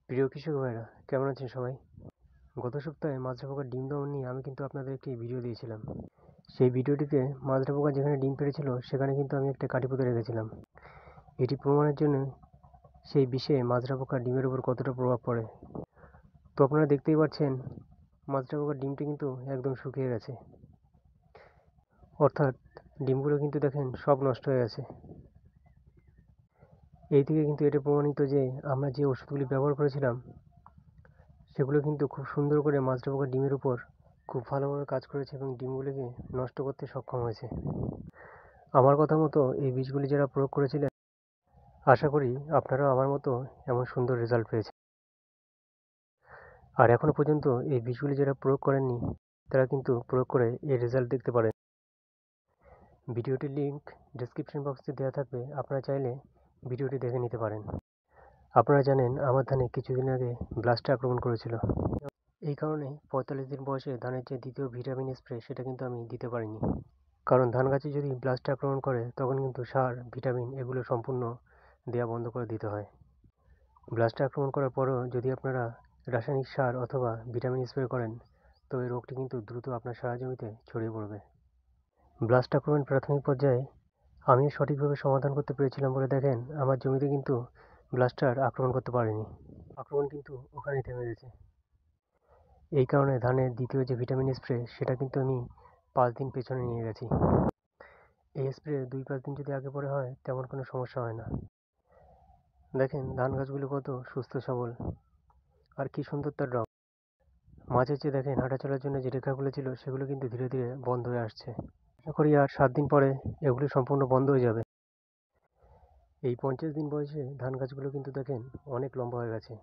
প্রিয় কৃষক ভাইরা, কেমন আছেন সবাই? গত সপ্তাহে মাজরা পোকার ডিম দমন নিয়ে আমি কিন্তু আপনাদের একটি ভিডিও দিয়েছিলাম। সেই ভিডিওটিতে মাজরা পোকা যেখানে ডিম পেড়েছিল সেখানে কিন্তু আমি একটা কাঠি পুঁতে রেখেছিলাম। এটি প্রমাণের জন্য সেই বিষে মাজরা পোকার ডিমের উপর কতটা প্রভাব পড়ে। তো আপনারা দেখতেই পাচ্ছেন মাজরা পোকার ডিমটি কিন্তু একদম শুকিয়ে গেছে, অর্থাৎ ডিমগুলো কিন্তু দেখেন সব নষ্ট হয়ে গেছে। এই থেকে কিন্তু এটা প্রমাণিত যে আমরা যে ওষুধগুলি ব্যবহার করেছিলাম সেগুলো কিন্তু খুব সুন্দর করে মাজরা পোকার ডিমের উপর খুব ভালোভাবে কাজ করেছে এবং ডিমগুলিকে নষ্ট করতে সক্ষম হয়েছে। আমার কথা মতো এই বীজগুলি যারা প্রয়োগ করেছিলেন, আশা করি আপনারাও আমার মতো এমন সুন্দর রেজাল্ট পেয়েছেন। আর এখনো পর্যন্ত এই বীজগুলি যারা প্রয়োগ করেননি তারা কিন্তু প্রয়োগ করে এর রেজাল্ট দেখতে পারেন। ভিডিওটির লিঙ্ক ডেসক্রিপশন বক্সে দেওয়া থাকবে, আপনারা চাইলে ভিডিওটি দেখে নিতে পারেন। আপনারা জানেন আমার ধানে কিছুদিন আগে ব্লাস্ট আক্রমণ করেছিল। এই কারণে 45 দিন বয়সে ধানের যে দ্বিতীয় ভিটামিন স্প্রে সেটা কিন্তু আমি দিতে পারিনি। কারণ ধান গাছে যদি ব্লাস্ট আক্রমণ করে তখন কিন্তু সার, ভিটামিন এগুলো সম্পূর্ণ দেওয়া বন্ধ করে দিতে হয়। ব্লাস্ট আক্রমণ করার পরেও যদি আপনারা রাসায়নিক সার অথবা ভিটামিন স্প্রে করেন তো এই রোগটি কিন্তু দ্রুত আপনার সারা জমিতে ছড়িয়ে পড়বে। ব্লাস্ট আক্রমণ প্রাথমিক পর্যায়ে আমি সঠিকভাবে সমাধান করতে পেরেছিলাম বলে দেখেন আমার জমিতে কিন্তু ব্লাস্টার আক্রমণ করতে পারেনি। আক্রমণ কিন্তু ওখানেই থেমে গেছে। এই কারণে ধানের দ্বিতীয় যে ভিটামিন স্প্রে সেটা কিন্তু আমি 5 দিন পেছনে নিয়ে গেছি। এই স্প্রে 2-5 দিন যদি আগে পরে হয় তেমন কোনো সমস্যা হয় না। দেখেন ধান গাছগুলো কত সুস্থ সবল, আর কি সুন্দর তার রং। মাঝে যে দেখেন হাঁটাচলার জন্য যে রেখাগুলো ছিল সেগুলো কিন্তু ধীরে ধীরে বন্ধ হয়ে আসছে। আশা করি আর 7 দিন পরে এগুলি সম্পূর্ণ বন্ধ হয়ে যাবে। এই 50 দিন বয়সে ধান গাছগুলো কিন্তু দেখেন অনেক লম্বা হয়ে গেছে।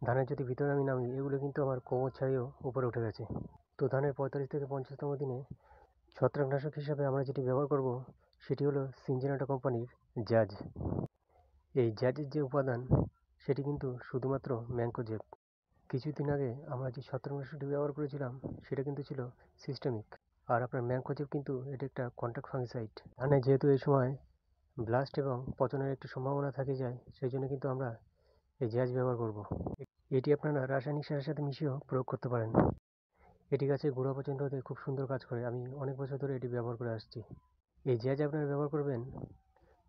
ধানের যদি ভিতরে আমি নামি এগুলো কিন্তু আমার কোমর ছাড়িয়েও উপরে উঠে গেছে। তো ধানের 45 থেকে 50তম দিনে ছত্রাকনাশক হিসাবে আমরা যেটি ব্যবহার করব সেটি হলো সিনজেনাটা কোম্পানির জ্যাজ। এই জ্যাজের যে উপাদান সেটি কিন্তু শুধুমাত্র ম্যানকোজেব। কিছুদিন আগে আমরা যে ছত্রাকনাশকটি ব্যবহার করেছিলাম সেটা কিন্তু ছিল সিস্টেমিক, আর আপনার ম্যানকোজেব কিন্তু এটি একটা কন্ট্যাক্ট ফাঙ্গিসাইড। ধানে যেহেতু এই সময় ব্লাস্ট এবং পচনের একটি সম্ভাবনা থাকে যায়, সেই জন্য কিন্তু আমরা এই জ্যাজ ব্যবহার করব। এটি আপনারা রাসায়নিক সারের সাথে মিশিয়েও প্রয়োগ করতে পারেন। এটি গাছের গোড়া পচন রোধে খুব সুন্দর কাজ করে। আমি অনেক বছর ধরে এটি ব্যবহার করে আসছি। এই জ্যাজ আপনারা ব্যবহার করবেন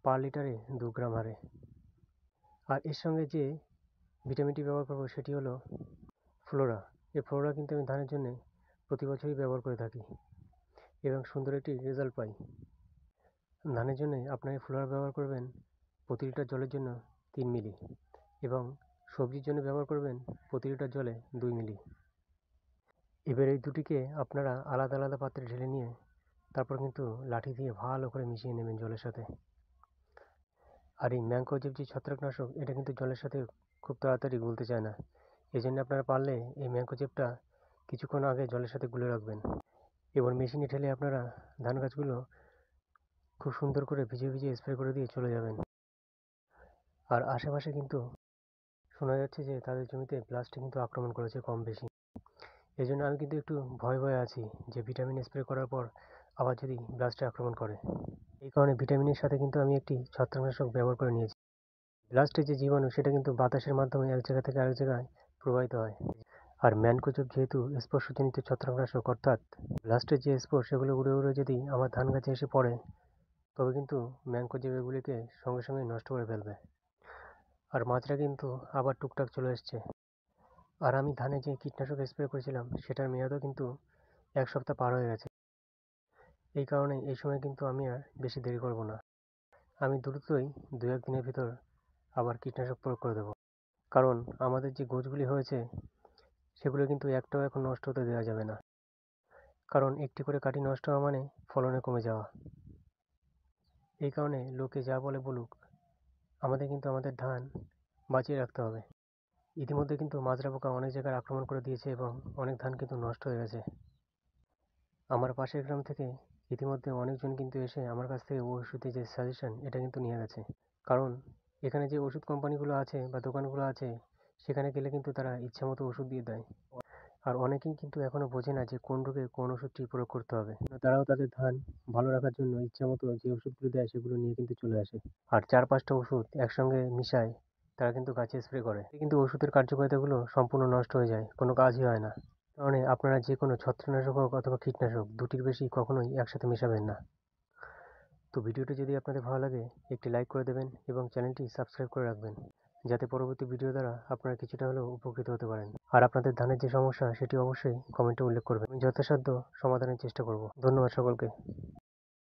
পার লিটারে 2 গ্রাম হারে। আর এর সঙ্গে যে ভিটামিনটি ব্যবহার করব সেটি হলো ফ্লোরা। এই ফ্লোরা কিন্তু আমি ধানের জন্য প্রতি বছরই ব্যবহার করে থাকি এবং সুন্দর একটি রেজাল্ট পাই। ধানের জন্য আপনার এই ফ্লোরা ব্যবহার করবেন প্রতি লিটার জলের জন্য 3 মিলি এবং সবজির জন্য ব্যবহার করবেন প্রতি লিটার জলে 2 মিলি। এবার এই দুটিকে আপনারা আলাদা আলাদা পাত্রে ঢেলে নিয়ে তারপর কিন্তু লাঠি দিয়ে ভালো করে মিশিয়ে নেবেন জলের সাথে। আর এই ম্যানকোজেব যে ছত্রাকনাশক এটা কিন্তু জলের সাথে খুব তাড়াতাড়ি গুলতে চায় না। এই জন্য আপনারা পারলে এই ম্যানকোজেবটা কিছুক্ষণ আগে জলের সাথে গুলে রাখবেন। এবার মেশিনে ঢেলে আপনারা ধান গাছগুলো খুব সুন্দর করে ভিজিয়ে ভিজিয়ে স্প্রে করে দিয়ে চলে যাবেন। আর আশেপাশে কিন্তু শোনা যাচ্ছে যে তাদের জমিতে ব্লাস্টে কিন্তু আক্রমণ করেছে কম বেশি। এই জন্য আমি কিন্তু একটু ভয়ে ভয়ে আছি যে ভিটামিন স্প্রে করার পর আবার যদি ব্লাস্টে আক্রমণ করে। এই কারণে ভিটামিনের সাথে কিন্তু আমি একটি ছত্রাকনাশক ব্যবহার করে নিয়েছি। ব্লাস্টের যে জীবাণু সেটা কিন্তু বাতাসের মাধ্যমে এক জায়গা থেকে আরেক জায়গায় প্রবাহিত হয়। আর ম্যানকোজেব যেহেতু স্পর্শজনিত ছত্রাকনাশক, অর্থাৎ ব্লাস্টের যে স্পোর সেগুলো উড়ে উড়ে যদি আমার ধান গাছে এসে পড়ে তবে কিন্তু ম্যানকোজেব এগুলিকে সঙ্গে সঙ্গে নষ্ট করে ফেলবে। আর মাছরা কিন্তু আবার টুকটাক চলে এসছে। আর আমি ধানে যে কীটনাশক স্প্রে করেছিলাম সেটার মেয়াদও কিন্তু 1 সপ্তাহ পার হয়ে গেছে। এই কারণে এই সময় কিন্তু আমি আর বেশি দেরি করব না। আমি দ্রুতই 2-1 দিনের ভিতর আবার কীটনাশক প্রয়োগ করে দেবো। কারণ আমাদের যে গোছগুলি হয়েছে সেগুলো কিন্তু একটাও এখন নষ্ট হতে দেওয়া যাবে না। কারণ একটি করে কাঠি নষ্ট হওয়া মানে ফলনে কমে যাওয়া। এই কারণে লোকে যা বলে বলুক, আমাদের কিন্তু আমাদের ধান বাঁচিয়ে রাখতে হবে। ইতিমধ্যে কিন্তু মাজরা পোকা অনেক জায়গায় আক্রমণ করে দিয়েছে এবং অনেক ধান কিন্তু নষ্ট হয়ে গেছে। আমার পাশের গ্রাম থেকে ইতিমধ্যে অনেকজন কিন্তু এসে আমার কাছ থেকে ওষুধের যে সাজেশন এটা কিন্তু নিয়ে গেছে। কারণ এখানে যে ওষুধ কোম্পানিগুলো আছে বা দোকানগুলো আছে সেখানে গেলে কিন্তু তারা ইচ্ছামতো ওষুধ দিয়ে দেয়। আর অনেকেই কিন্তু এখনো বোঝে না যে কোন রোগে কোন ওষুধটি প্রয়োগ করতে হবে। তারাও তাদের ধান ভালো রাখার জন্য ইচ্ছামতো যে ওষুধগুলো দেয় সেগুলো নিয়ে কিন্তু চলে আসে। আর 4-5টা ওষুধ একসঙ্গে মিশায় তারা কিন্তু গাছে স্প্রে করে, কিন্তু ওষুধের কার্যকারিতাগুলো সম্পূর্ণ নষ্ট হয়ে যায়, কোনো কাজই হয় না। কারণে আপনারা যে কোনো ছত্রনাশক হোক অথবা কীটনাশক, দুটির বেশি কখনোই একসাথে মেশাবেন না। তো ভিডিওটি যদি আপনাদের ভালো লাগে একটি লাইক করে দেবেন এবং চ্যানেলটি সাবস্ক্রাইব করে রাখবেন, যাতে পরবর্তী ভিডিও দ্বারা আপনারা কিছুটা হলেও উপকৃত হতে পারেন। আর আপনাদের ধানের যে সমস্যা সেটি অবশ্যই কমেন্টে উল্লেখ করবেন, আমি যথাসাধ্য সমাধানের চেষ্টা করব। ধন্যবাদ সকলকে।